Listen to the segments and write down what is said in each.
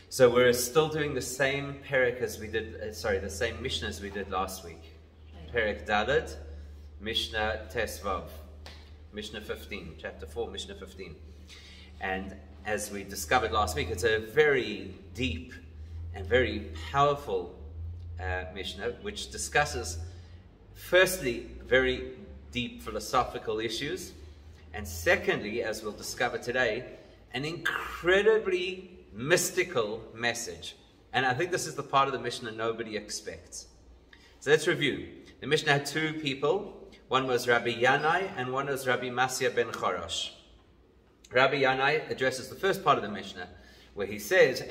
So we're still doing the same Perek as we did, the same Mishnah as we did last week. Perek Dalet, Mishnah Tesvav, Mishnah 15, chapter 4, Mishnah 15. And as we discovered last week, it's a very deep and very powerful Mishnah, which discusses, firstly, very deep philosophical issues, and secondly, as we'll discover today, an incredibly mystical message. And I think this is the part of the Mishnah nobody expects. So let's review. The Mishnah had two people. One was Rabbi Yanai and one was Rabbi Masya ben Chorosh. Rabbi Yanai addresses the first part of the Mishnah, where he says, that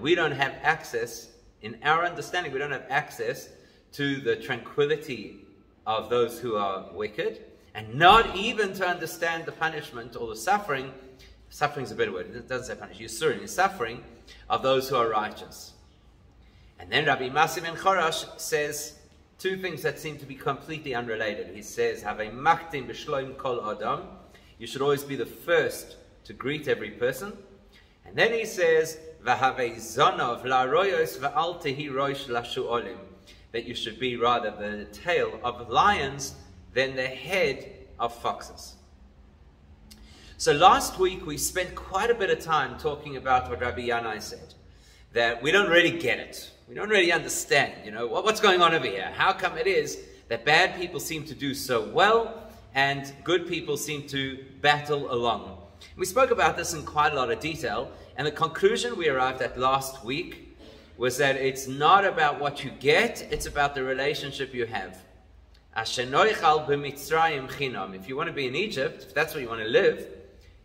we don't have access, in our understanding, we don't have access to the tranquility of those who are wicked, and not even to understand the punishment or the suffering. Suffering is a better word, it doesn't say punishment, Yisurin is suffering of those who are righteous. And then Rabbi Masya ben Chorosh says two things that seem to be completely unrelated. He says, Havei maktim b'shloim kol adam. You should always be the first to greet every person. And then he says, V'havei zonov la'royos v'al tehi roish lashu'olim. That you should be rather the tail of lions than the head of foxes. So last week we spent quite a bit of time talking about what Rabbi Yanai said. That we don't really get it. We don't really understand, what's going on over here. How come it is that bad people seem to do so well and good people seem to battle along? We spoke about this in quite a lot of detail, and the conclusion we arrived at last week was that it's not about what you get, it's about the relationship you have. If you want to be in Egypt, if that's where you want to live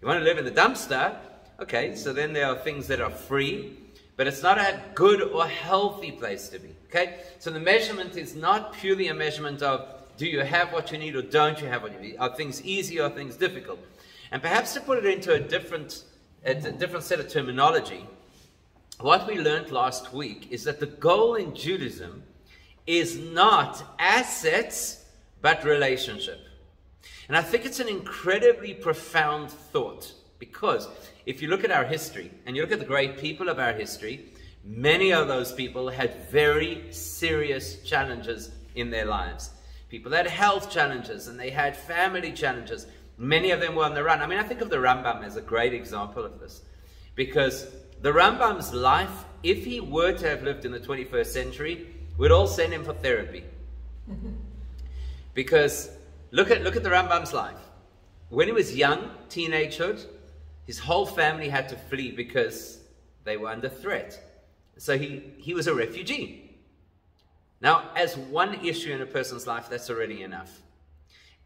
in the dumpster, okay, so then there are things that are free, but it's not a good or healthy place to be, okay? So the measurement is not purely a measurement of, do you have what you need or don't you have what you need? Are things easy or are things difficult? And perhaps to put it into a different set of terminology, what we learned last week is that the goal in Judaism is not assets, but relationship. And I think it's an incredibly profound thought, because if you look at our history, and you look at the great people of our history, many of those people had very serious challenges in their lives. People had health challenges, and they had family challenges. Many of them were on the run. I mean, I think of the Rambam as a great example of this, because the Rambam's life, if he were to have lived in the 21st century, we'd all send him for therapy. Because look at the Rambam's life. When he was young, teenagehood, his whole family had to flee because they were under threat. So he was a refugee. Now, as one issue in a person's life, that's already enough.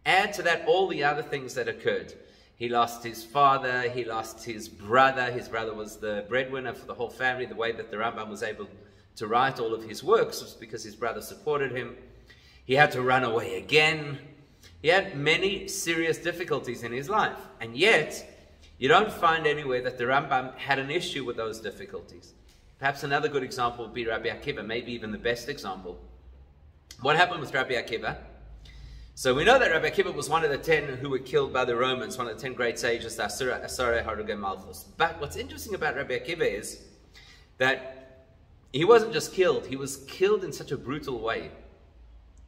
Add to that all the other things that occurred. He lost his father, he lost his brother. His brother was the breadwinner for the whole family. The way that the Rambam was able to write all of his works was because his brother supported him. He had to run away again. He had many serious difficulties in his life. And yet, you don't find anywhere that the Rambam had an issue with those difficulties. Perhaps another good example would be Rabbi Akiva, maybe even the best example. What happened with Rabbi Akiva? So we know that Rabbi Akiva was one of the 10 who were killed by the Romans, one of the 10 great sages, the Asarei Harugei Malchus. But what's interesting about Rabbi Akiva is that he wasn't just killed, he was killed in such a brutal way.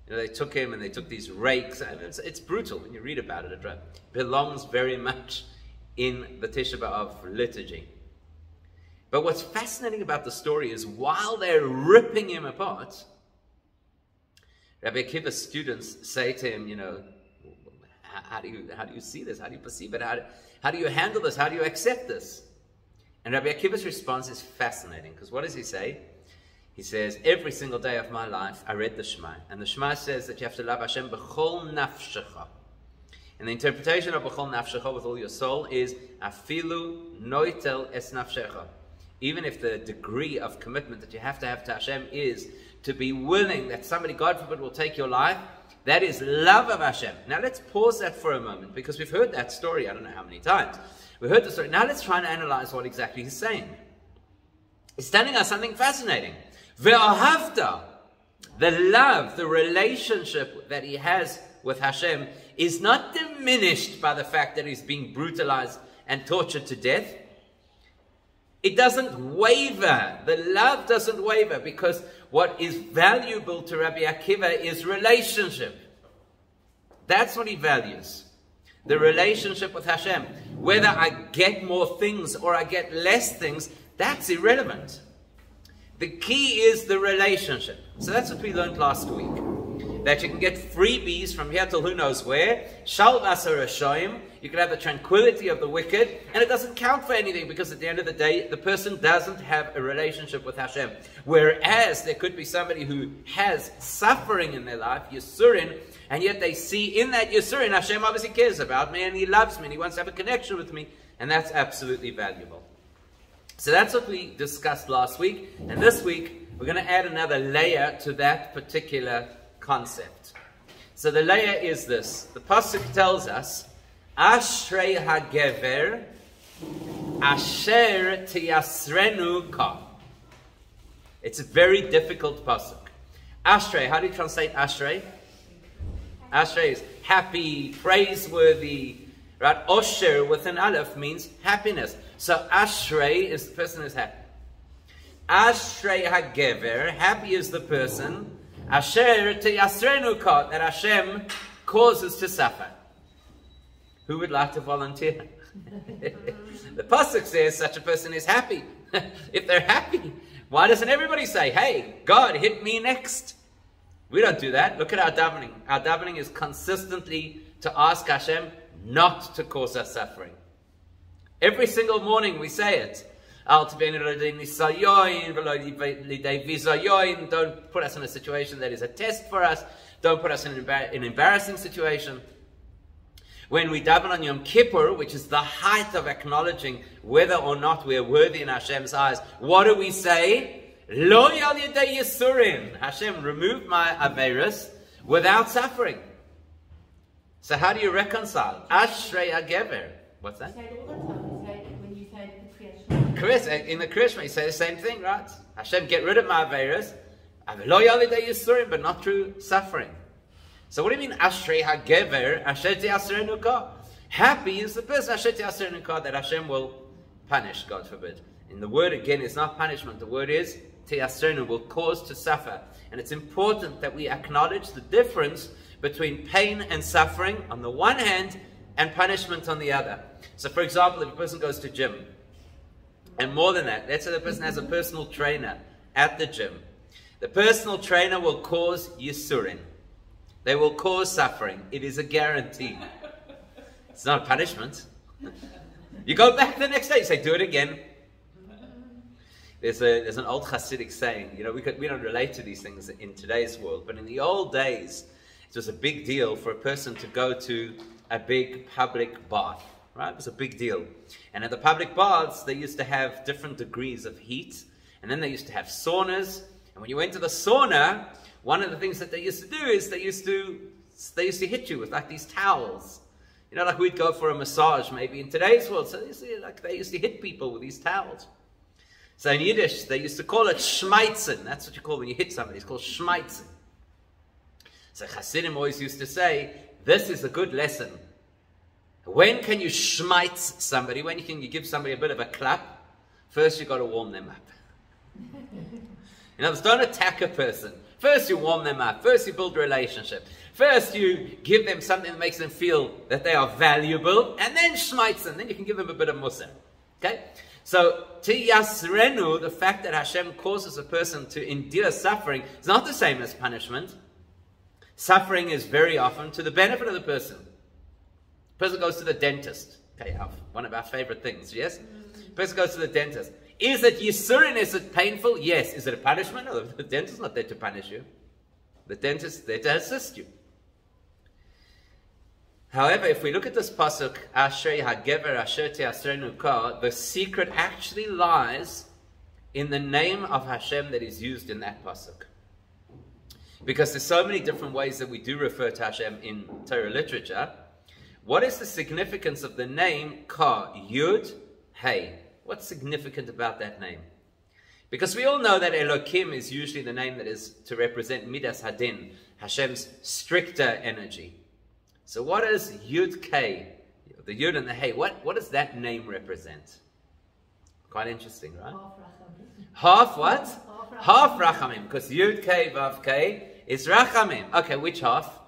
They took him and they took these rakes, and it's brutal when you read about it. It belongs very much in the Tisha B'Av liturgy. But what's fascinating about the story is while they're ripping him apart, Rabbi Akiva's students say to him, how do you see this? How do you perceive it? How do you handle this? How do you accept this? And Rabbi Akiva's response is fascinating, because what does he say? He says, every single day of my life, I read the Shema. And the Shema says that you have to love Hashem b'chol nafshecha. And the interpretation of b'chol nafshecha, with all your soul, is afilu noitel es nafshecha. Even if the degree of commitment that you have to Hashem is to be willing that somebody, God forbid, will take your life, that is love of Hashem. Now let's pause that for a moment, because we've heard that story I don't know how many times. We heard the story. Now let's try and analyze what exactly he's saying. He's telling us something fascinating. Ve'ahavta, the love, the relationship that he has with Hashem is not diminished by the fact that he's being brutalized and tortured to death. It doesn't waver. The love doesn't waver, because what is valuable to Rabbi Akiva is relationship. That's what he values. The relationship with Hashem. Whether I get more things or I get less things, that's irrelevant. The key is the relationship. So that's what we learned last week. That you can get freebies from here till who knows where. Shalvas harashoim. You can have the tranquility of the wicked. And it doesn't count for anything, because at the end of the day, the person doesn't have a relationship with Hashem. Whereas there could be somebody who has suffering in their life, Yisurin, and yet they see in that Yisurin, Hashem obviously cares about me, and He loves me, and He wants to have a connection with me. And that's absolutely valuable. So that's what we discussed last week. And this week, we're going to add another layer to that particular concept. So the layer is this. The pasuk tells us, Ashrei hagever asher tiyasrenu ka. It's a very difficult pasuk. Ashrei, how do you translate Ashrei? Ashrei is happy, praiseworthy. Right? Osher with an aleph means happiness. So Ashrei is the person who's happy. Ashrei hagever, happy is the person, Asher tiyasrenu ka, that Hashem causes to suffer. Who would like to volunteer? The pasuk says such a person is happy. If they're happy, why doesn't everybody say, hey, God, hit me next? We don't do that. Look at our davening. Our davening is consistently to ask Hashem not to cause us suffering. Every single morning we say it. Don't put us in a situation that is a test for us. Don't put us in an embarrassing situation. When we daven on Yom Kippur, which is the height of acknowledging whether or not we are worthy in Hashem's eyes, what do we say? Lo yal yedei yisurim. Hashem, remove my averos without suffering. So how do you reconcile? Ashrei hagever. What's that? You say it all the time. When you say the Kriya In the Krishma, you say the same thing, right? Hashem, get rid of my averos. Lo yal yedei yisurim, but not through suffering. So what do you mean, Ashrei hagever, Asher tiyasrenu ka? Happy is the person, Asher tiyasrenu ka, that Hashem will punish, God forbid. And the word again is not punishment. The word is tiyasrenu, will cause to suffer. And it's important that we acknowledge the difference between pain and suffering on the one hand and punishment on the other. So for example, if a person goes to gym, and more than that, let's say the person has a personal trainer at the gym. The personal trainer will cause yisurin. They will cause suffering. It is a guarantee. It's not a punishment. You go back the next day, you say, do it again. There's an old Hasidic saying, you know, we don't relate to these things in today's world, but in the old days, it was a big deal for a person to go to a big public bath, right? It was a big deal. And at the public baths, they used to have different degrees of heat, and then they used to have saunas. And when you went to the sauna, one of the things that they used to do is they used to hit you with like these towels. You know, like we'd go for a massage maybe in today's world. So you see, like they used to hit people with these towels. So in Yiddish, they used to call it schmeitzen. That's what you call when you hit somebody. It's called schmeitzen. So Hasidim always used to say, this is a good lesson. When can you schmeitz somebody? When can you give somebody a bit of a clap? First, you've got to warm them up. In other words, don't attack a person. First, you warm them up. First, you build a relationship. First, you give them something that makes them feel that they are valuable. And then schmeitzen. Then you can give them a bit of mussar. Okay? So, tiyasrenu, the fact that Hashem causes a person to endure suffering, is not the same as punishment. Suffering is very often to the benefit of the person. The person goes to the dentist. Okay, one of our favorite things, yes? The person goes to the dentist. Is it yisurin? Is it painful? Yes. Is it a punishment? No, the dentist is not there to punish you. The dentist is there to assist you. However, if we look at this pasuk, Ashrei hagever asher tiyasrenu ka, the secret actually lies in the name of Hashem that is used in that pasuk. Because there's so many different ways that we do refer to Hashem in Torah literature. What is the significance of the name Ka, Yud, Hey? What's significant about that name? Because we all know that Elokim is usually the name that is to represent Midas Hadin, Hashem's stricter energy. So what does Yud K The Yud and the Hey. What does that name represent? Quite interesting, right? Half what? Half Rachamim. Because Yud Kei Vav Kei is Rachamim. Okay, which half?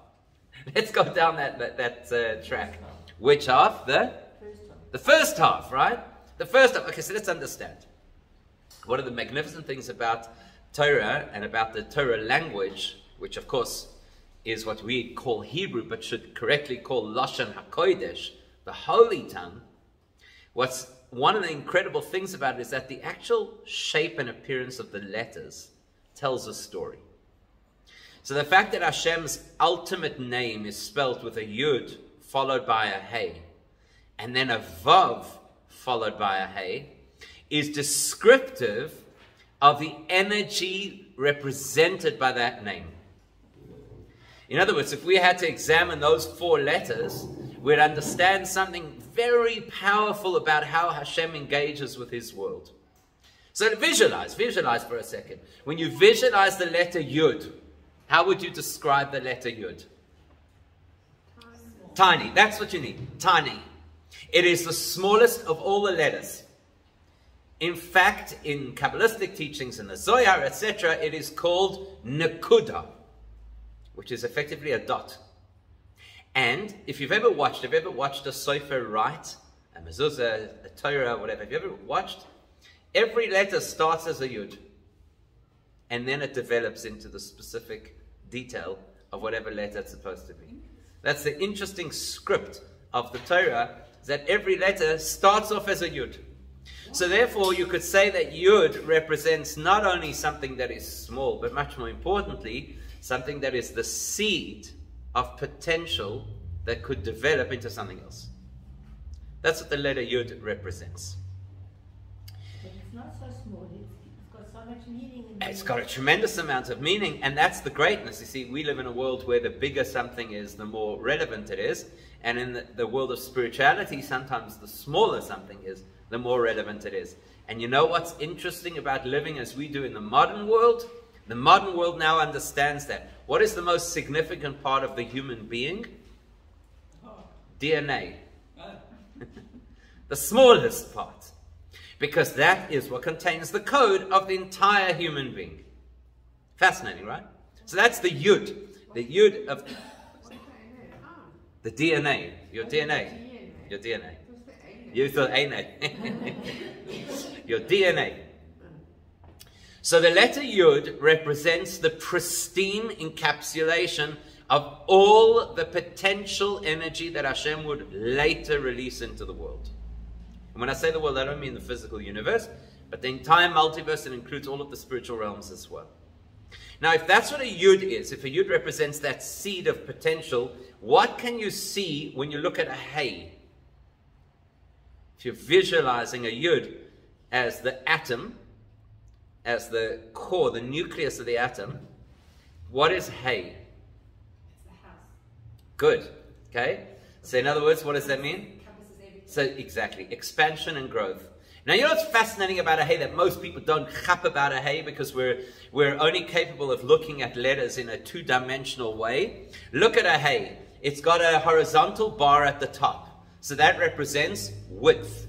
Let's go down that track. Which half? The first half, right? The first half. Okay, so let's understand. One of the magnificent things about Torah and about the Torah language, which of course is what we call Hebrew, but should correctly call Lashon HaKodesh, the holy tongue. What's one of the incredible things about it is that the actual shape and appearance of the letters tells a story. So the fact that Hashem's ultimate name is spelled with a Yud followed by a Hey, and then a Vav followed by a Hey, is descriptive of the energy represented by that name. In other words, if we had to examine those 4 letters, we'd understand something very powerful about how Hashem engages with his world. So visualize for a second. When you visualize the letter Yud, how would you describe the letter Yud? Tiny. That's what you need. Tiny. It is the smallest of all the letters. In fact, in Kabbalistic teachings, in the Zohar, etc., it is called Nekuda, which is effectively a dot. And if you've ever watched a sofer write, a mezuzah, a Torah, whatever, have you ever watched? Every letter starts as a Yud, and then it develops into the specific detail of whatever letter it's supposed to be. That's the interesting script of the Torah, is that every letter starts off as a Yud. So therefore, you could say that Yud represents not only something that is small, but much more importantly, something that is the seed of potential that could develop into something else. That's what the letter Yud represents. But it's not so small. It's got so much meaning. It's got a tremendous amount of meaning, and that's the greatness. You see, we live in a world where the bigger something is, the more relevant it is. And in the world of spirituality, sometimes the smaller something is, the more relevant it is. And you know what's interesting about living as we do in the modern world? The modern world now understands that. What is the most significant part of the human being? DNA. The smallest part. Because that is what contains the code of the entire human being. Fascinating, right? So that's the Yud. The Yud of the DNA. Your DNA. Your DNA. You thought your DNA. So the letter Yud represents the pristine encapsulation of all the potential energy that Hashem would later release into the world. And when I say the world, I don't mean the physical universe, but the entire multiverse that includes all of the spiritual realms as well. Now, if that's what a Yud is, if a Yud represents that seed of potential, what can you see when you look at a Hey? If you're visualizing a Yud as the atom, as the core, the nucleus of the atom, what is Hey? It's the house. Good. Okay? So in other words, what does that mean? So exactly, expansion and growth. Now you know what's fascinating about a Hey that most people don't chap about a Hey because we're only capable of looking at letters in a two-dimensional way. Look at a Hey. It's got a horizontal bar at the top. So that represents width.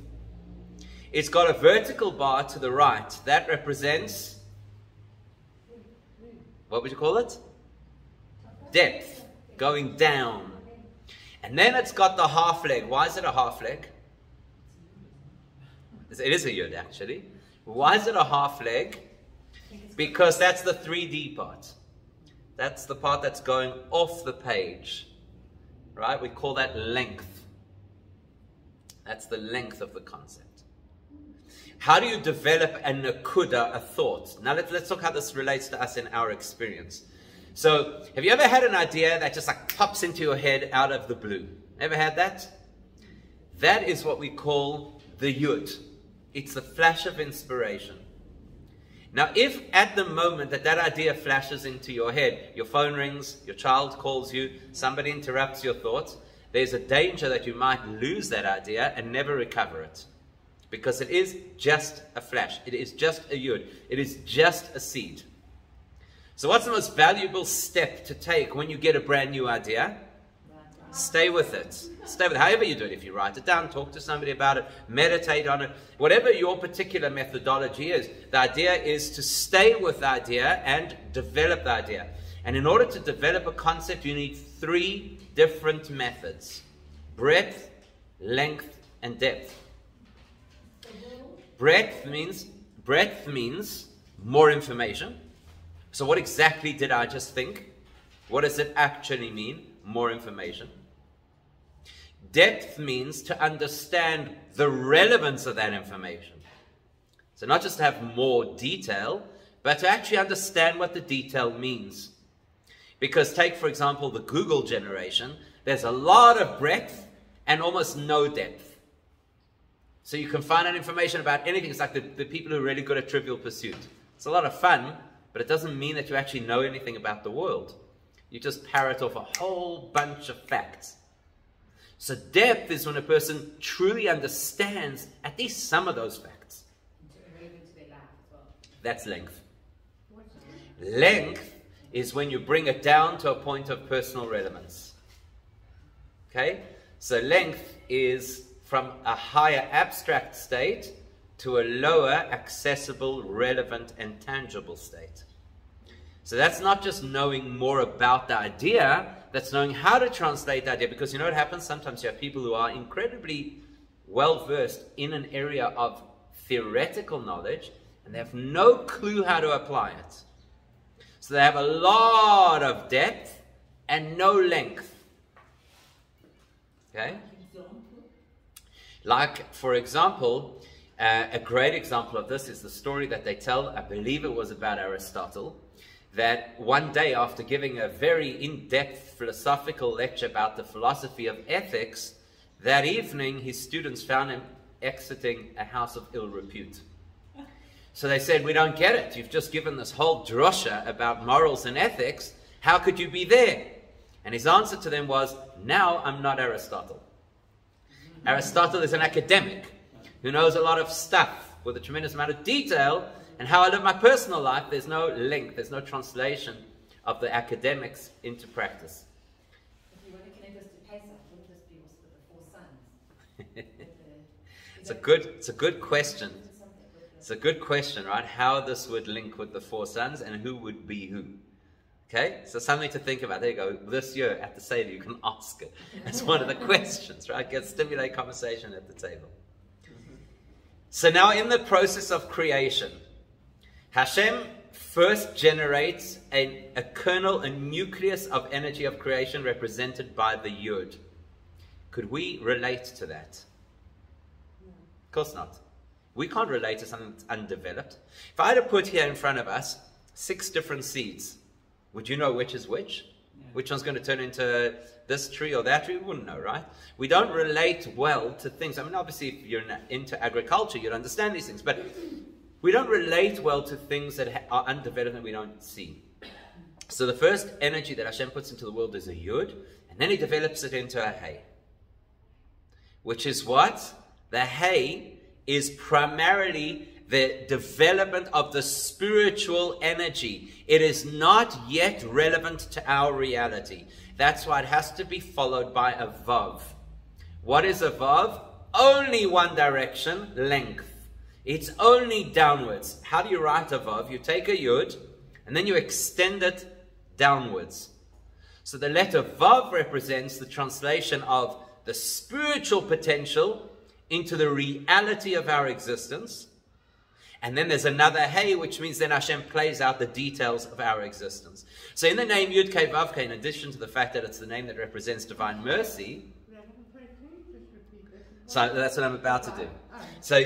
It's got a vertical bar to the right. That represents, what would you call it? Depth, going down. And then it's got the half leg. Why is it a half leg? It is a Yud, actually. Why is it a half leg? Because that's the 3D part. That's the part that's going off the page. Right? We call that length. That's the length of the concept. How do you develop a nakuda, a thought? Now let's look how this relates to us in our experience. So, have you ever had an idea that just like pops into your head out of the blue? Ever had that? That is what we call the Yud. It's the flash of inspiration. Now, if at the moment that idea flashes into your head, your phone rings, your child calls you, somebody interrupts your thoughts, there's a danger that you might lose that idea and never recover it. Because it is just a flash. It is just a Yud. It is just a seed. So what's the most valuable step to take when you get a brand new idea? Stay with it. Stay with it. However you do it. If you write it down, talk to somebody about it, meditate on it, whatever your particular methodology is, the idea is to stay with the idea and develop the idea. And in order to develop a concept, you need 3 different methods: breadth, length, and depth. Breadth means more information. So what exactly did I just think? What does it actually mean? More information. Depth means to understand the relevance of that information. So not just to have more detail, but to actually understand what the detail means. Because take, for example, the Google generation. There's a lot of breadth and almost no depth. So you can find out information about anything. It's like the people who are really good at Trivial Pursuit. It's a lot of fun, but it doesn't mean that you actually know anything about the world. You just parrot off a whole bunch of facts. So depth is when a person truly understands at least some of those facts. That's length. Length is when you bring it down to a point of personal relevance. Okay? So length is from a higher abstract state to a lower accessible, relevant, and tangible state. So that's not just knowing more about the idea, that's knowing how to translate the idea. Because you know what happens? Sometimes you have people who are incredibly well-versed in an area of theoretical knowledge, and they have no clue how to apply it. So they have a lot of depth and no length. Okay? Like, for example, a great example of this is the story that they tell, I believe it was about Aristotle, that one day after giving a very in-depth philosophical lecture about the philosophy of ethics, that evening his students found him exiting a house of ill repute. So they said, "We don't get it. You've just given this whole drosha about morals and ethics. How could you be there?" And his answer to them was, "Now I'm not Aristotle. Aristotle is an academic who knows a lot of stuff with a tremendous amount of detail, and how I live my personal life, there's no link, there's no translation of the academics into practice." If you want to connect us to Pesach, wouldn't this be also with the 4 sons? It's a good question. It's a good question, right? How this would link with the 4 sons and who would be who. Okay? So something to think about. There you go. This year at the Seder you can ask it. That's one of the questions, right? Stimulate conversation at the table. So now in the process of creation, Hashem first generates a kernel, a nucleus of energy of creation represented by the Yud. Could we relate to that? Of course not. We can't relate to something that's undeveloped. If I had to put here in front of us 6 different seeds, would you know which is which? Yeah. Which one's going to turn into this tree or that tree? We wouldn't know, right? We don't relate well to things. I mean, obviously, if you're into agriculture, you'd understand these things. But we don't relate well to things that are undeveloped and we don't see. So the first energy that Hashem puts into the world is a Yud, and then he develops it into a Hay. Which is what? The Hay is primarily the development of the spiritual energy. It is not yet relevant to our reality. That's why it has to be followed by a Vav. What is a Vav? Only one direction, length. It's only downwards. How do you write a Vav? You take a Yud, and then you extend it downwards. So the letter Vav represents the translation of the spiritual potential into the reality of our existence. And then there's another Hey, which means then Hashem plays out the details of our existence. So in the name Yud Kei Vav Kei, in addition to the fact that it's the name that represents divine mercy, so that's what I'm about to do. So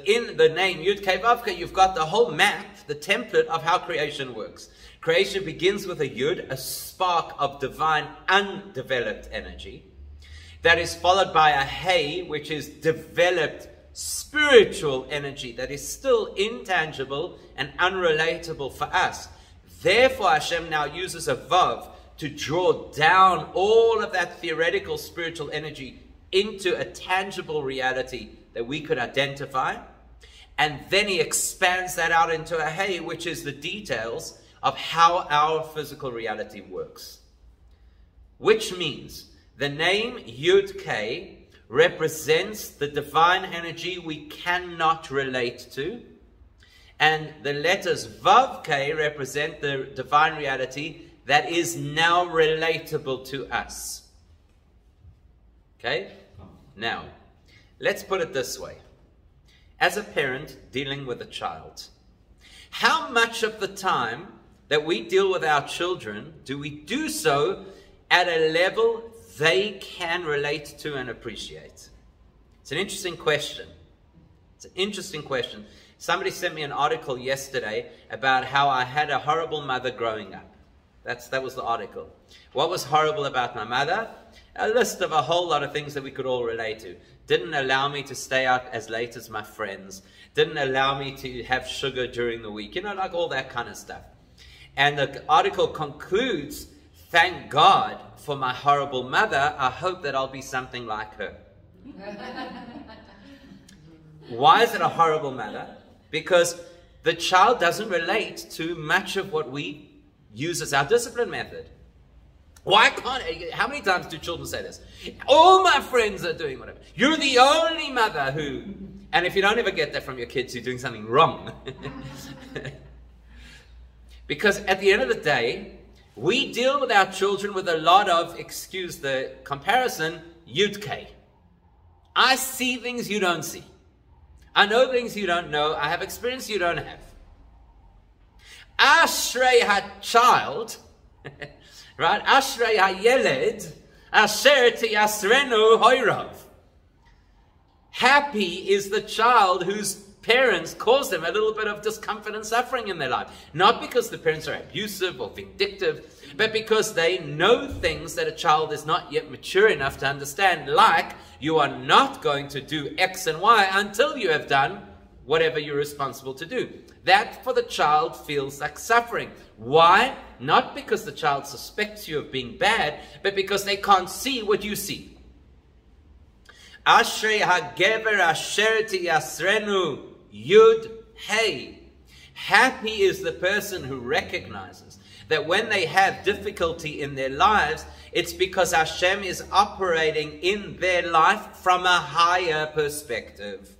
in the name Yud Kei Vav Kei, you've got the whole map, the template of how creation works. Creation begins with a Yud, a spark of divine undeveloped energy. That is followed by a Hey, which is developed spiritual energy that is still intangible and unrelatable for us. Therefore, Hashem now uses a Vav to draw down all of that theoretical spiritual energy into a tangible reality that we could identify. And then he expands that out into a Hey, which is the details of how our physical reality works. Which means The name Yud K represents the divine energy we cannot relate to. And the letters Vav K represent the divine reality that is now relatable to us. Okay? Now, let's put it this way. As a parent dealing with a child, how much of the time that we deal with our children do we do so at a level they can relate to and appreciate? It's an interesting question. It's an interesting question. Somebody sent me an article yesterday about how I had a horrible mother growing up. That was the article. What was horrible about my mother? A list of a whole lot of things that we could all relate to. Didn't allow me to stay out as late as my friends. Didn't allow me to have sugar during the week. You know, like all that kind of stuff. And the article concludes, thank God for my horrible mother. I hope that I'll be something like her. Why is it a horrible mother? Because the child doesn't relate to much of what we use as our discipline method. Why can't, how many times do children say this? All my friends are doing whatever. You're the only mother who, and if you don't ever get that from your kids, you're doing something wrong. Because at the end of the day, we deal with our children with a lot of, excuse the comparison, Yud-K. I see things you don't see. I know things you don't know. I have experience you don't have. Ashrei ha-child, right? Ashrei ha-yeled, asher tiyasrenu hoirav. Happy is the child whose parents cause them a little bit of discomfort and suffering in their life. Not because the parents are abusive or vindictive, but because they know things that a child is not yet mature enough to understand, like you are not going to do X and Y until you have done whatever you're responsible to do. That for the child feels like suffering. Why? Not because the child suspects you of being bad, but because they can't see what you see. Ashrei hagever asher tiyasrenu yud hey. Happy is the person who recognizes that when they have difficulty in their lives, it's because Hashem is operating in their life from a higher perspective.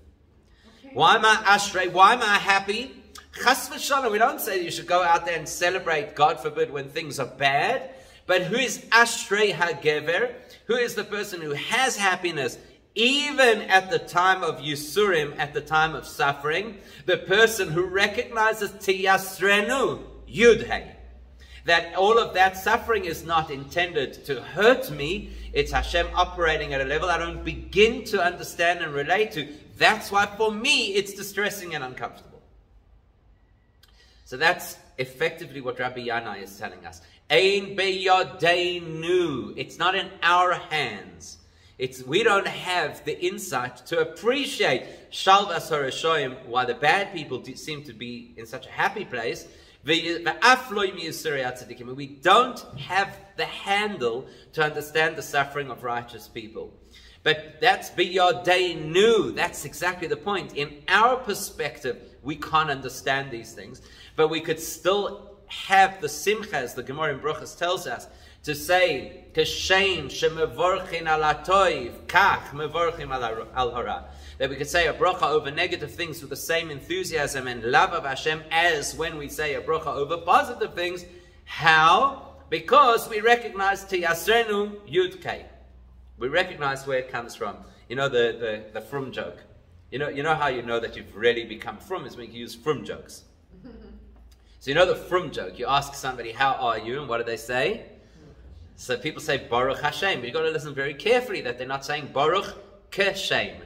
Okay. Why am I ashrei? Why am I happy? Chas v'shalom. We don't say you should go out there and celebrate, God forbid, when things are bad. But who is ashrei hagever? Who is the person who has happiness even at the time of Yisurim, at the time of suffering? The person who recognizes tiyasrenu yudhei. That all of that suffering is not intended to hurt me. It's Hashem operating at a level I don't begin to understand and relate to. That's why for me it's distressing and uncomfortable. So that's effectively what Rabbi Yanai is telling us. Ein beyadeinu. It's not in our hands. We don't have the insight to appreciate Shalvas HaRashoim, why the bad people seem to be in such a happy place. We don't have the handle to understand the suffering of righteous people. But that's biyodenu. That's exactly the point. In our perspective, we can't understand these things. But we could still have the simcha, as the Gemara in Brachos tells us, to say, Kashem shemevorchin al hatoiv, kach mevorchim al hara. That we could say a bracha over negative things with the same enthusiasm and love of Hashem as when we say a bracha over positive things. How? Because we recognize tiyasrenu yud-kei. We recognize where it comes from. You know the frum joke. You know how you know that you've really become frum is when you use frum jokes. So you know the frum joke. You ask somebody, how are you? And what do they say? So people say Baruch Hashem. But you've got to listen very carefully that they're not saying Baruch Keshem.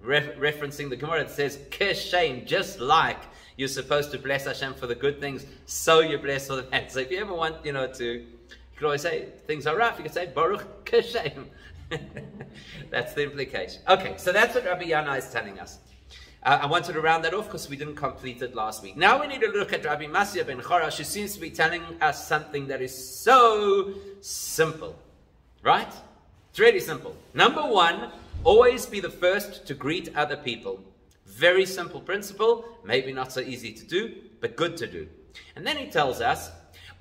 Referencing the Gemara that says Keshem, just like you're supposed to bless Hashem for the good things, so you bless for the bad. So if you ever want, you could always say things are rough, you could say Baruch Keshem. That's the implication. Okay, so that's what Rabbi Yana is telling us. I wanted to round that off because we didn't complete it last week. Now we need to look at Rabbi Masya ben Chorash, who seems to be telling us something that is so simple. Right? It's really simple. Number one, always be the first to greet other people. Very simple principle, maybe not so easy to do, but good to do. And then he tells us,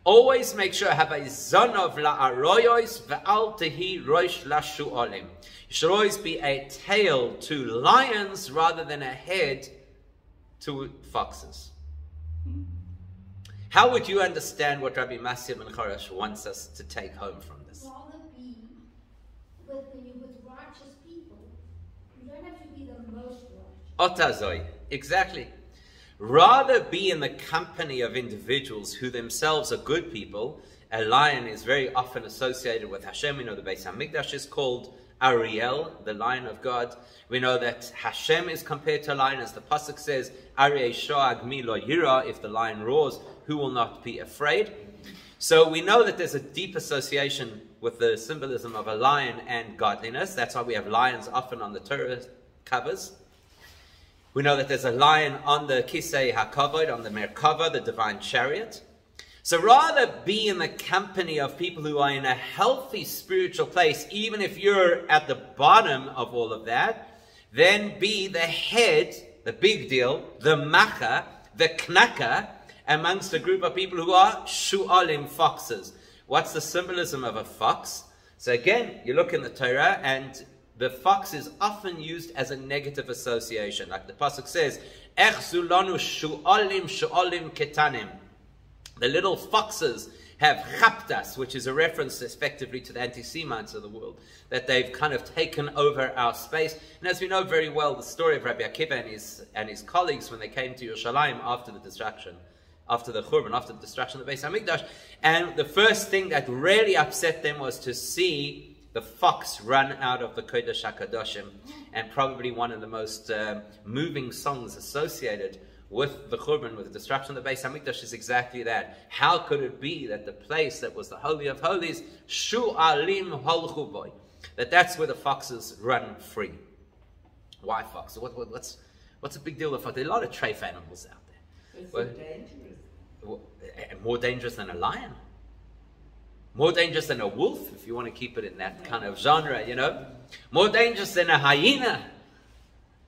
Always make sure have a zonov la'aroyos ve'al tehi roish lashu'olim. You should always be a tail to lions rather than a head to foxes. How would you understand what Rabbi Masya ben Choresh wants us to take home from this? Rather be with righteous people. You don't have to be the most righteous. Otazoi, exactly. Rather be in the company of individuals who themselves are good people. A lion is very often associated with Hashem. We know the Beis HaMikdash is called Ariel, the lion of God. We know that Hashem is compared to a lion, as the pasuk says, Ariel shoag mi lo yira, if the lion roars, who will not be afraid? So we know that there's a deep association with the symbolism of a lion and godliness. That's why we have lions often on the Torah covers. We know that there's a lion on the Kisei HaKavod, on the Merkava, the divine chariot. So rather be in the company of people who are in a healthy spiritual place, even if you're at the bottom of all of that, then be the head, the big deal, the macha, the knaka, amongst a group of people who are shu'alim, foxes. What's the symbolism of a fox? So again, you look in the Torah, and the fox is often used as a negative association. Like the pasuk says, Ech zulanu shu'alim shu'alim ketanim. The little foxes have chaptas, which is a reference effectively to the anti-Semites of the world, that they've kind of taken over our space. And as we know very well, the story of Rabbi Akiva and his colleagues when they came to Yerushalayim after the destruction, after the Churban, after the destruction of the Beis HaMikdash, and the first thing that really upset them was to see the fox run out of the Kodesh HaKadoshim, and probably one of the most moving songs associated with the Churban, with the destruction of the Beis HaMikdash, is exactly that. How could it be that the place that was the Holy of Holies, Shu'alim holchu boy, that's where the foxes run free? Why foxes? What's the big deal with foxes? There are a lot of treif animals out there. It's so dangerous. More dangerous than a lion. More dangerous than a wolf, if you want to keep it in that kind of genre, you know. More dangerous than a hyena.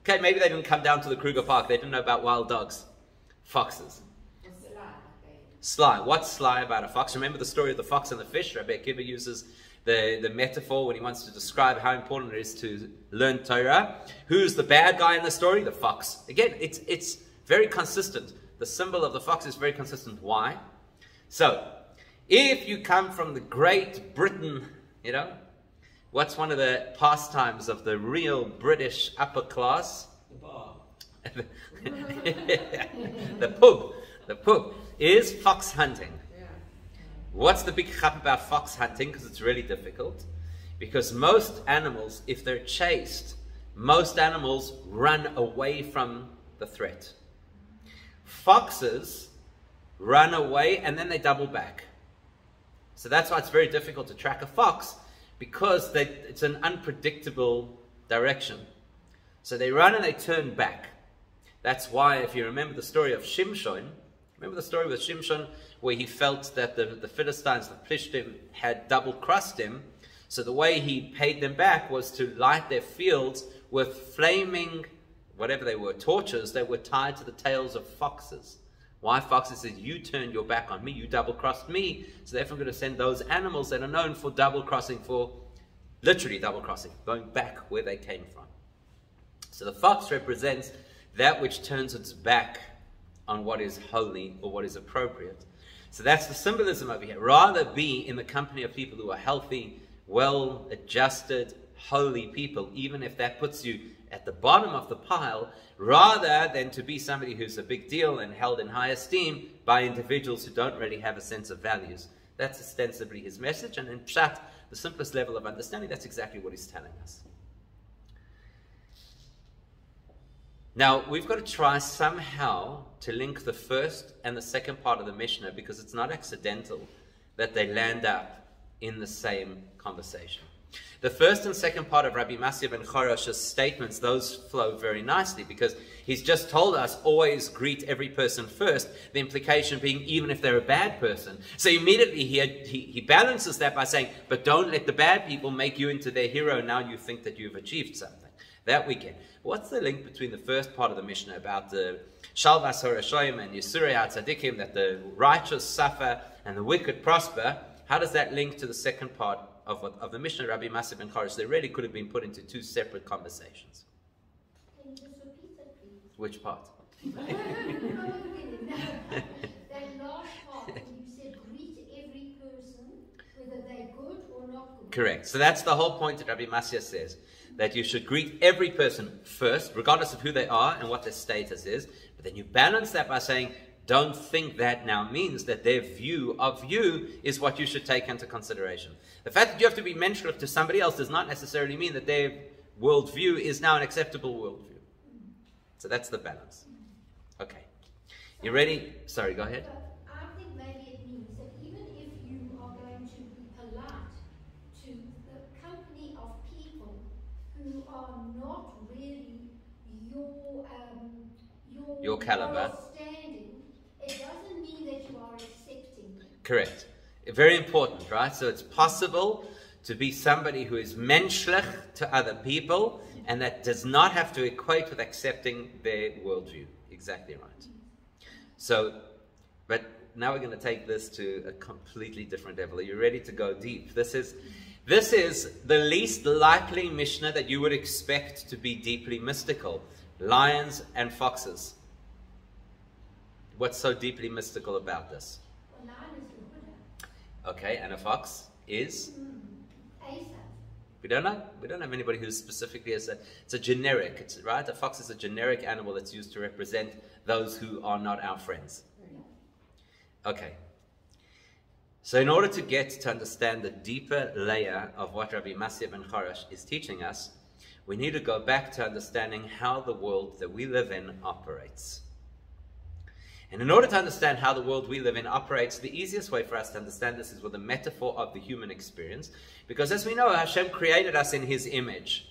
Okay, maybe they didn't come down to the Kruger Park. They didn't know about wild dogs. Foxes. Sly. What's sly about a fox? Remember the story of the fox and the fish? Rabbi Akiva uses the metaphor when he wants to describe how important it is to learn Torah. Who's the bad guy in the story? The fox. Again, it's very consistent. The symbol of the fox is very consistent. Why? So, if you come from the Great Britain, you know, what's one of the pastimes of the real British upper class? The bar. The pub is fox hunting. Yeah. What's the big chap about fox hunting? Because it's really difficult. Because most animals, if they're chased, most animals run away from the threat. Foxes run away and then they double back. So that's why it's very difficult to track a fox, because it's an unpredictable direction. So they run and they turn back. That's why, if you remember the story of Shimshon, remember the story with Shimshon, where he felt that the Philistines, the Plishtim, had double-crossed him. So the way he paid them back was to light their fields with flaming, whatever they were, torches that were tied to the tails of foxes. Why? Foxes said, you turned your back on me, you double-crossed me, so therefore I'm going to send those animals that are known for double-crossing, for literally double-crossing, going back where they came from. So the fox represents that which turns its back on what is holy or what is appropriate. So that's the symbolism over here. Rather be in the company of people who are healthy, well-adjusted, holy people, even if that puts you at the bottom of the pile, rather than to be somebody who's a big deal and held in high esteem by individuals who don't really have a sense of values. That's ostensibly his message, and in Pshat, the simplest level of understanding, that's exactly what he's telling us. Now, we've got to try somehow to link the first and the second part of the Mishnah, because it's not accidental that they land up in the same conversation. The first and second part of Rabbi Masya ben Choresh's statements, those flow very nicely, because he's just told us always greet every person first, the implication being even if they're a bad person. So immediately he balances that by saying, but don't let the bad people make you into their hero, now you think that you've achieved something. That we get. What's the link between the first part of the Mishnah about the Shalvas HaRashoyim and Yisurei HaTzadikim, that the righteous suffer and the wicked prosper? How does that link to the second part of the Mishnah, Rabbi Masih ben Choresh? They really could have been put into two separate conversations. Can you just repeat that, please? Which part? That last part when you said greet every person, whether they're good or not good. Correct. So that's the whole point that Rabbi Masih says, that you should greet every person first, regardless of who they are and what their status is. But then you balance that by saying, don't think that now means that their view of you is what you should take into consideration. The fact that you have to be menschlich to somebody else does not necessarily mean that their worldview is now an acceptable worldview. So that's the balance. Okay. You ready? Sorry, go ahead. I think maybe it means that even if you are going to be polite to the company of people who are not really your caliber, standing, it doesn't mean that you are accepting them. Correct. Very important, right? So it's possible to be somebody who is menschlich to other people, and that does not have to equate with accepting their worldview. Exactly right. So, but now we're going to take this to a completely different level. Are you ready to go deep? This is the least likely Mishnah that you would expect to be deeply mystical. Lions and foxes. What's so deeply mystical about this? Well, lion is the Buddha. Okay, and a fox is? Asa. We don't have anybody who specifically is it's a generic, right? A fox is a generic animal that's used to represent those who are not our friends. Okay. So in order to get to understand the deeper layer of what Rabbi Masih ben Choresh is teaching us, we need to go back to understanding how the world that we live in operates. And in order to understand how the world we live in operates, the easiest way for us to understand this is with a metaphor of the human experience. Because as we know, Hashem created us in His image,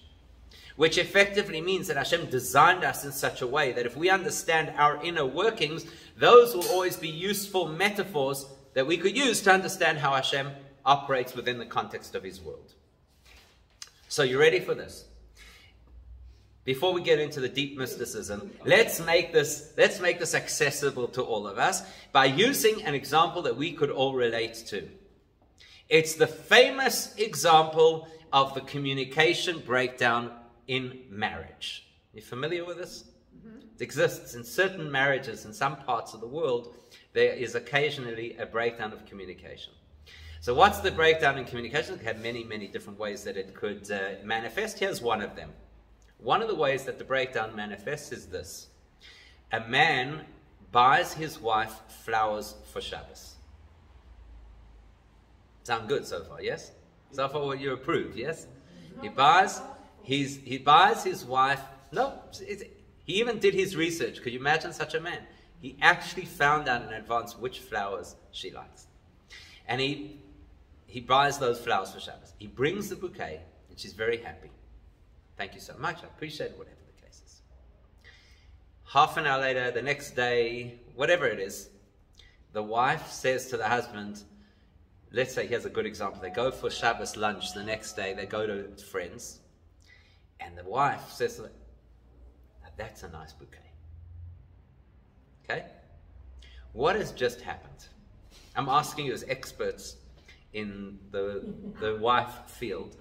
which effectively means that Hashem designed us in such a way that if we understand our inner workings, those will always be useful metaphors that we could use to understand how Hashem operates within the context of His world. So you ready for this? Before we get into the deep mysticism, let's make this accessible to all of us by using an example that we could all relate to. It's the famous example of the communication breakdown in marriage. You familiar with this? It exists in certain marriages in some parts of the world. There is occasionally a breakdown of communication. So what's the breakdown in communication? It had many, many different ways that it could manifest. Here's one of them. One of the ways that the breakdown manifests is this. A man buys his wife flowers for Shabbos. Sound good so far, yes? So far you approve, yes? He buys his wife, he even did his research. Could you imagine such a man? He actually found out in advance which flowers she likes. And he buys those flowers for Shabbos. He brings the bouquet, and she's very happy. Thank you so much. I appreciate it, whatever the case is. Half an hour later, the next day, whatever it is, the wife says to the husband, let's say, here's a good example. They go for Shabbos lunch the next day. They go to friends. And the wife says to them, that's a nice bouquet. Okay? What has just happened? I'm asking you as experts in the wife field.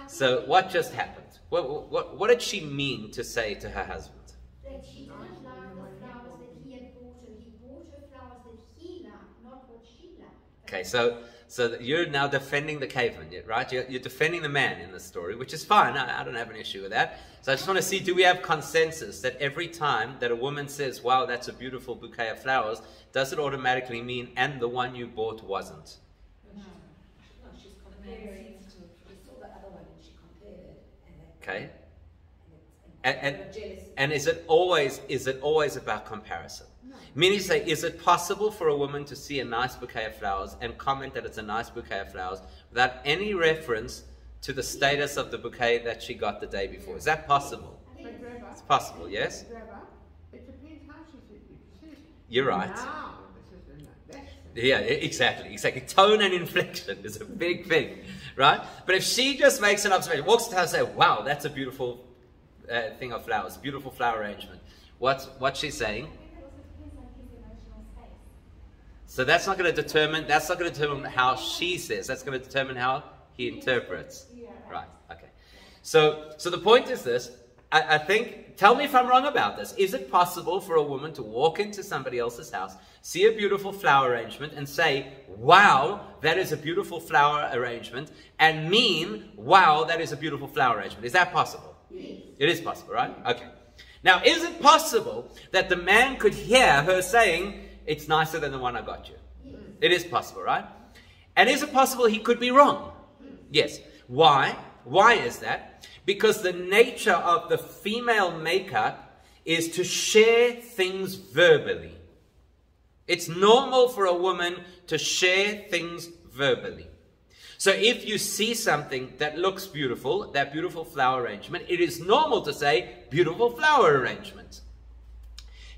So what just happened? What did she mean to say to her husband? That she didn't like the flowers that he had bought her. He bought her flowers that he liked, not what she liked. Okay, so you're now defending the caveman, right? You're defending the man in the story, which is fine. I don't have an issue with that. So I just want to see, do we have consensus that every time that a woman says, wow, that's a beautiful bouquet of flowers, does it automatically mean, and the one you bought wasn't? No, she's comparing. We saw the other one and she compared it. Okay. Jealous. And is it always about comparison? No. Meaning, say, is it possible for a woman to see a nice bouquet of flowers and comment that it's a nice bouquet of flowers without any reference to the status of the bouquet that she got the day before? Is that possible? It's possible, yes? It depends how she sees it. You're right. Now, yeah, exactly. Tone and inflection is a big thing, right? But if she just makes an observation, walks to the house and says, wow, that's a beautiful thing of flowers, beautiful flower arrangement. What's she's saying? I think it also depends on his emotional space. So that's not going to determine how she says. That's going to determine how he interprets. Yeah. Right. Okay. So the point is this. I think, tell me if I'm wrong about this. Is it possible for a woman to walk into somebody else's house, see a beautiful flower arrangement, and say, wow, that is a beautiful flower arrangement, and mean, wow, that is a beautiful flower arrangement? Is that possible? Yes. It is possible, right? Okay. Now, is it possible that the man could hear her saying, it's nicer than the one I got you? Yes. It is possible, right? And is it possible he could be wrong? Yes. Why? Why is that? Because the nature of the female makeup is to share things verbally. It's normal for a woman to share things verbally. So if you see something that looks beautiful, that beautiful flower arrangement, it is normal to say, beautiful flower arrangement.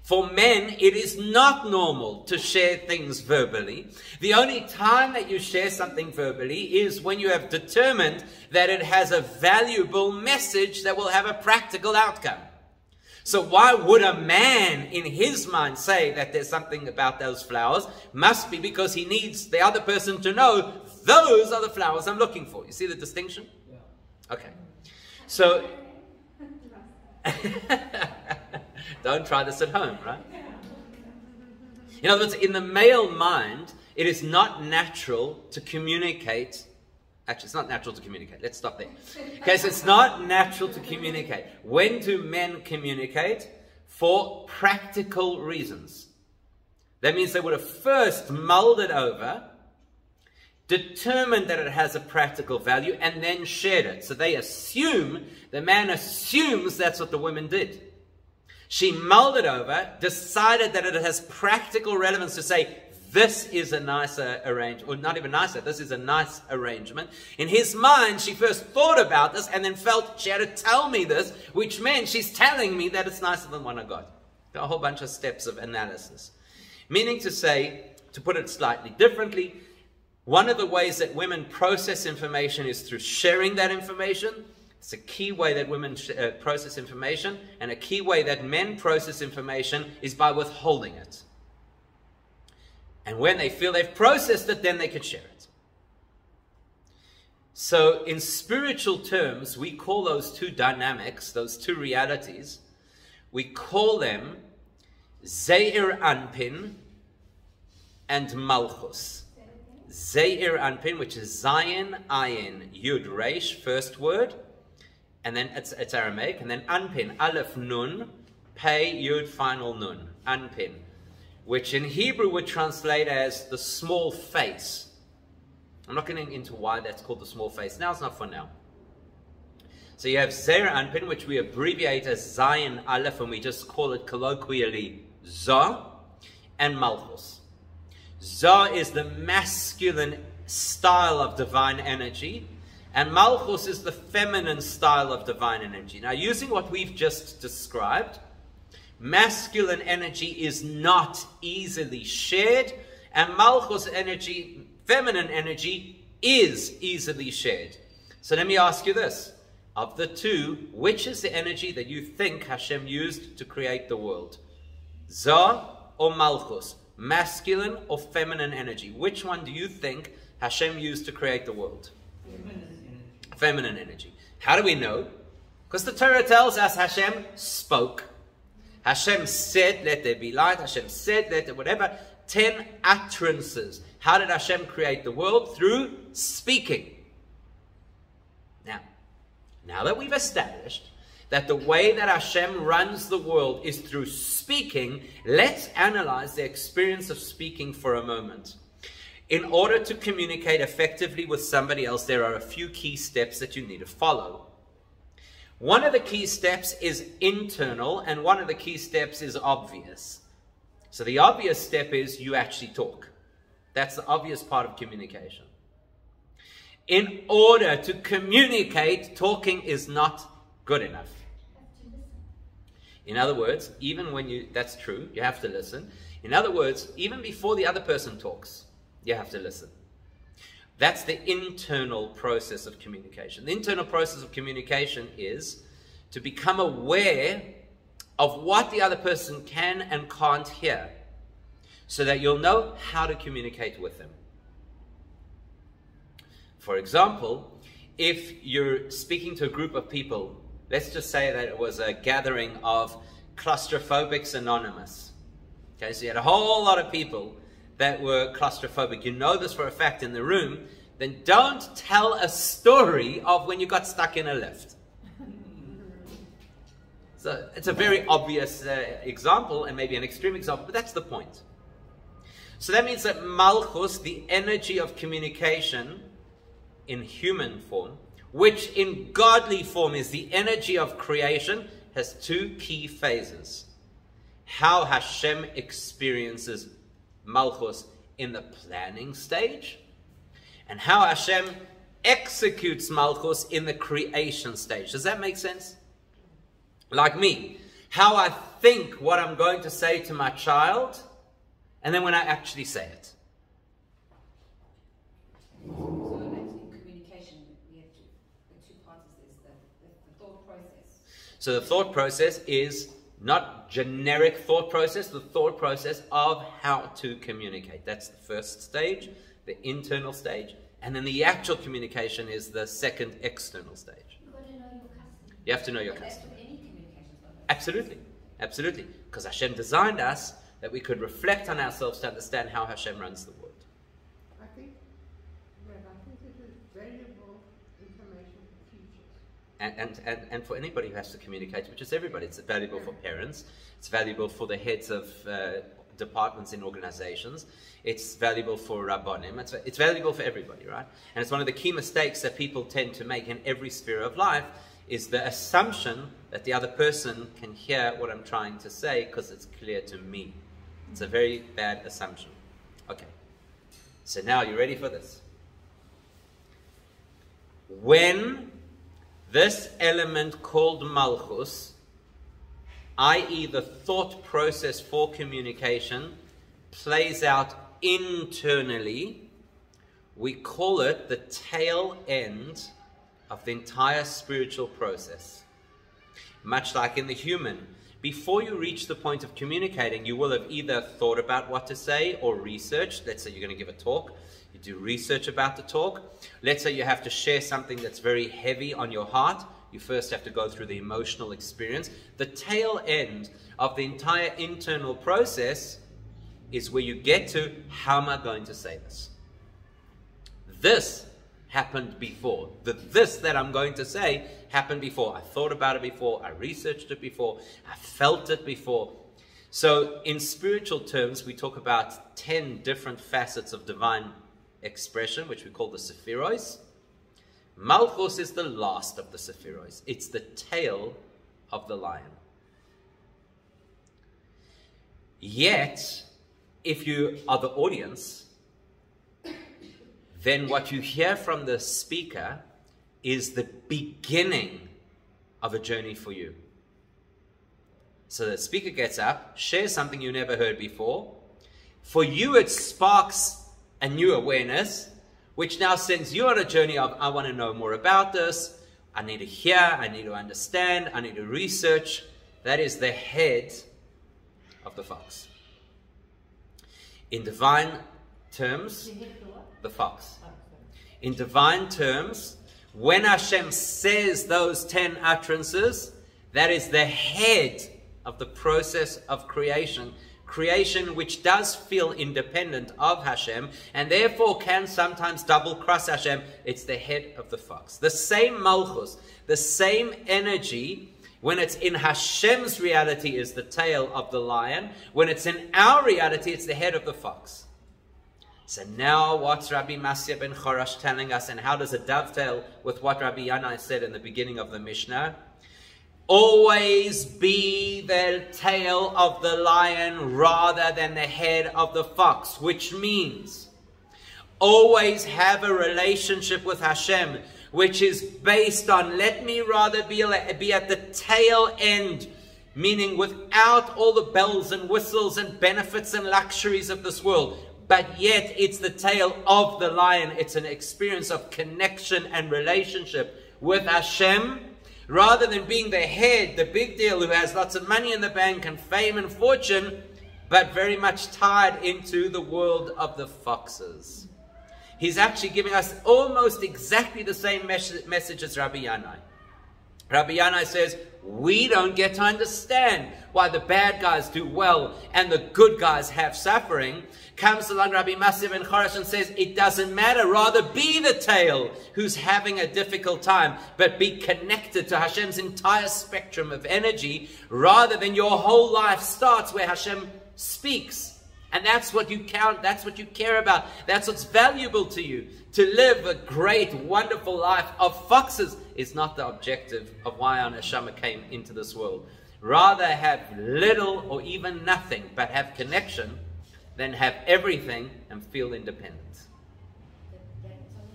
For men, it is not normal to share things verbally. The only time that you share something verbally is when you have determined that it has a valuable message that will have a practical outcome. So why would a man in his mind say that there's something about those flowers? Must be because he needs the other person to know those are the flowers I'm looking for. You see the distinction? Yeah. Okay. So don't try this at home, right? In other words, in the male mind, it is not natural to communicate. Actually, it's not natural to communicate. Let's stop there. Okay, so it's not natural to communicate. When do men communicate? For practical reasons. That means they would have first mulled it over, determined that it has a practical value, and then shared it. So they assume, the man assumes that's what the woman did. She mulled it over, decided that it has practical relevance to say, this is a nicer arrangement, or not even nicer, this is a nice arrangement. In his mind, she first thought about this and then felt she had to tell me this, which meant she's telling me that it's nicer than one I got. There are a whole bunch of steps of analysis. Meaning to say, to put it slightly differently, one of the ways that women process information is through sharing that information. It's a key way that women process information, and a key way that men process information is by withholding it. And when they feel they've processed it, then they can share it. So in spiritual terms, we call those two dynamics, those two realities, we call them Zeir Anpin and Malchus. Zeir Anpin, which is Zion, Ayin, Yud, Resh, first word. And then it's Aramaic. And then Anpin, Aleph, Nun, Pei, Yud, final Nun. Anpin. Which in Hebrew would translate as the small face. I'm not getting into why that's called the small face. Now it's not for now. So you have Zeir Anpin, which we abbreviate as Zion Aleph, and we just call it colloquially Zah, and Malchus. Zah is the masculine style of divine energy, and Malchus is the feminine style of divine energy. Now, using what we've just described, masculine energy is not easily shared, and Malchus energy, feminine energy, is easily shared. So let me ask you this. Of the two, which is the energy that you think Hashem used to create the world? Zah or Malchus? Masculine or feminine energy? Which one do you think Hashem used to create the world? Feminine energy. How do we know? Because the Torah tells us Hashem spoke. Hashem said, let there be light. Hashem said, let there, whatever. 10 utterances. How did Hashem create the world? Through speaking. Now that we've established that the way that Hashem runs the world is through speaking, let's analyze the experience of speaking for a moment. In order to communicate effectively with somebody else, there are a few key steps that you need to follow. One of the key steps is internal, and one of the key steps is obvious. So the obvious step is you actually talk. That's the obvious part of communication. In order to communicate, talking is not good enough. In other words, even when that's true, you have to listen. In other words, even before the other person talks, you have to listen. That's the internal process of communication. The internal process of communication is to become aware of what the other person can and can't hear, so that you'll know how to communicate with them. For example, if you're speaking to a group of people, let's just say that it was a gathering of claustrophobics anonymous. Okay, so you had a whole lot of people that were claustrophobic. You know this for a fact in the room. Then don't tell a story of when you got stuck in a lift. So it's a very obvious example, and maybe an extreme example, but that's the point. So that means that Malchus, the energy of communication in human form, which in godly form is the energy of creation, has two key phases. How Hashem experiences Malchus in the planning stage, and how Hashem executes Malchus in the creation stage. Does that make sense? Like me, how I think what I'm going to say to my child, and then when I actually say it. So in communication, we have the two parts is the thought process. So the thought process is not generic thought process, the thought process of how to communicate. That's the first stage, the internal stage. And then the actual communication is the second external stage. You've got to know your customer. You have to know your But that's customer. with any communication. Absolutely. Absolutely. Because Hashem designed us that we could reflect on ourselves to understand how Hashem runs the world. I think this is valuable information for teachers. And for anybody who has to communicate, which is everybody. It's valuable for parents. It's valuable for the heads of departments in organizations. It's valuable for Rabbanim. It's valuable for everybody, right? And it's one of the key mistakes that people tend to make in every sphere of life is the assumption that the other person can hear what I'm trying to say because it's clear to me. It's a very bad assumption. Okay. So now, you ready for this? When this element called Malchus, i.e. the thought process for communication, plays out internally, we call it the tail end of the entire spiritual process. Much like in the human, before you reach the point of communicating, you will have either thought about what to say or researched. Let's say you're going to give a talk. You do research about the talk. Let's say you have to share something that's very heavy on your heart. You first have to go through the emotional experience. The tail end of the entire internal process is where you get to, how am I going to say this? This happened before. This that I'm going to say happened before. I thought about it before. I researched it before. I felt it before. So in spiritual terms, we talk about 10 different facets of divine expression, which we call the Sephiros. Malchus is the last of the Sephiros. It's the tail of the lion. Yet, if you are the audience, then what you hear from the speaker is the beginning of a journey for you. So the speaker gets up, shares something you never heard before. For you, it sparks a new awareness, which now sends you on a journey of, I want to know more about this. I need to hear, I need to understand, I need to research. That is the head of the fox. In divine terms, the fox. In divine terms, when Hashem says those 10 utterances, that is the head of the process of creation. Creation which does feel independent of Hashem and therefore can sometimes double-cross Hashem. It's the head of the fox. The same Malchus, the same energy, when it's in Hashem's reality is the tail of the lion. When it's in our reality, it's the head of the fox. So now what's Rabbi Masya ben Chorash telling us, and how does it dovetail with what Rabbi Yanai said in the beginning of the Mishnah? Always be the tail of the lion rather than the head of the fox, which means always have a relationship with Hashem, which is based on, let me rather be at the tail end, meaning without all the bells and whistles and benefits and luxuries of this world. But yet it's the tail of the lion. It's an experience of connection and relationship with Hashem, Rather than being the head, the big deal, who has lots of money in the bank and fame and fortune, but very much tied into the world of the foxes. He's actually giving us almost exactly the same message as Rabbi Yanai. Rabbi Yanai says, we don't get to understand why the bad guys do well and the good guys have suffering. Comes along Rabbi Masih ben Choresh and says, it doesn't matter. Rather be the tail who's having a difficult time, but be connected to Hashem's entire spectrum of energy, rather than your whole life starts where Hashem speaks. And that's what you count, that's what you care about, that's what's valuable to you. To live a great, wonderful life of foxes is not the objective of why our neshama came into this world. Rather have little or even nothing, but have connection, than have everything and feel independent. Some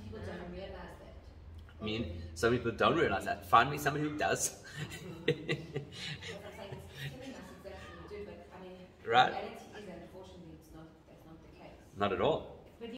people don't realize that. I mean, some people don't realize that. Find me somebody who does. What I'm saying is, telling us exactly what to do, but I mean, Right. the reality is that unfortunately that's not the case. Not at all.